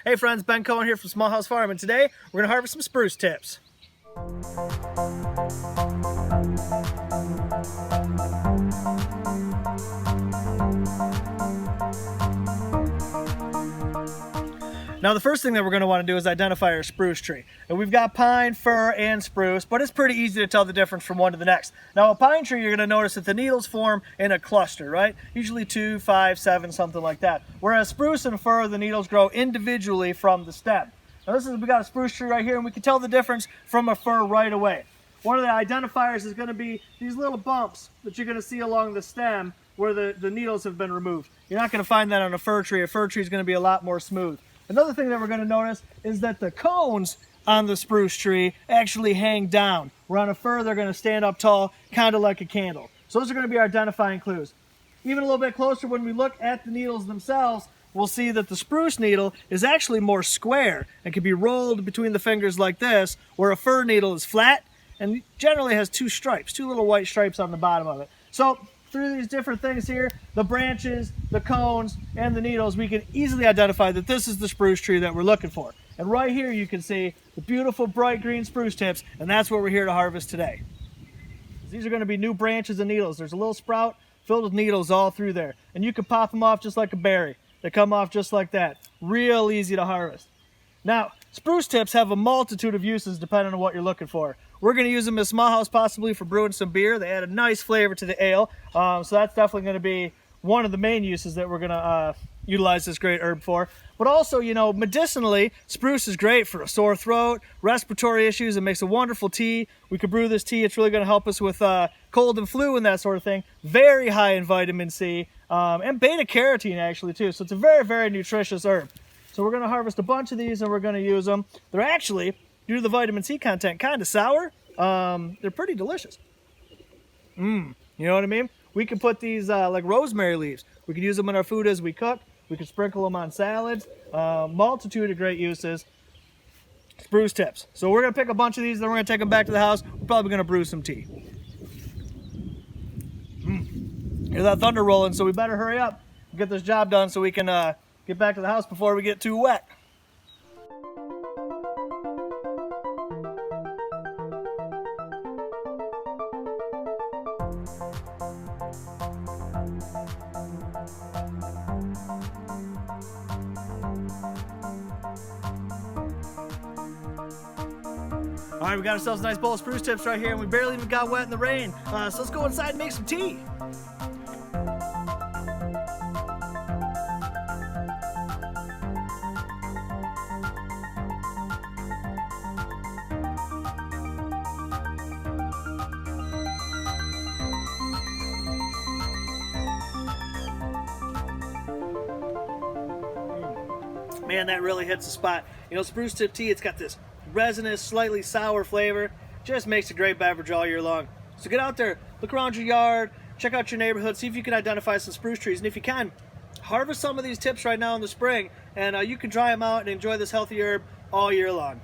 Hey friends, Ben Cohen here from Small House Farm, and today we're going to harvest some spruce tips. Now the first thing that we're going to want to do is identify our spruce tree. And we've got pine, fir, and spruce, but it's pretty easy to tell the difference from one to the next. Now a pine tree, you're going to notice that the needles form in a cluster, right? Usually 2, 5, 7, something like that. Whereas spruce and fir, the needles grow individually from the stem. Now we got a spruce tree right here, and we can tell the difference from a fir right away. One of the identifiers is going to be these little bumps that you're going to see along the stem where the needles have been removed. You're not going to find that on a fir tree. A fir tree is going to be a lot more smooth. Another thing that we're going to notice is that the cones on the spruce tree actually hang down. Where on a fir, they're going to stand up tall, kind of like a candle. So those are going to be our identifying clues. Even a little bit closer, when we look at the needles themselves, we'll see that the spruce needle is actually more square and can be rolled between the fingers like this, where a fir needle is flat and generally has two little white stripes on the bottom of it. So through these different things here, the branches, the cones, and the needles, we can easily identify that this is the spruce tree that we're looking for. And right here you can see the beautiful bright green spruce tips, and that's what we're here to harvest today. These are going to be new branches and needles. There's a little sprout filled with needles all through there, and you can pop them off just like a berry. They come off just like that. Real easy to harvest. Now, spruce tips have a multitude of uses depending on what you're looking for. We're going to use them in small house possibly for brewing some beer. They add a nice flavor to the ale. So that's definitely going to be one of the main uses that we're going to utilize this great herb for. But also, you know, medicinally, spruce is great for a sore throat, respiratory issues. It makes a wonderful tea. We could brew this tea. It's really going to help us with cold and flu and that sort of thing. Very high in vitamin C and beta carotene actually too. So it's a very, very nutritious herb. So we're going to harvest a bunch of these and we're going to use them. They're actually, due to the vitamin C content, kind of sour. They're pretty delicious. You know what I mean? We can put these like rosemary leaves. We could use them in our food as we cook. We could sprinkle them on salads. Multitude of great uses. Spruce tips. So we're going to pick a bunch of these, then we're going to take them back to the house. We're probably going to brew some tea. Hear that thunder rolling, so we better hurry up and get this job done so we can get back to the house before we get too wet. All right, we got ourselves a nice bowl of spruce tips right here, and we barely even got wet in the rain. So let's go inside and make some tea. Man, that really hits the spot. You know, spruce tip tea, it's got this resinous, slightly sour flavor. Just makes a great beverage all year long. So get out there, look around your yard, check out your neighborhood, see if you can identify some spruce trees. And if you can, harvest some of these tips right now in the spring, and you can dry them out and enjoy this healthy herb all year long.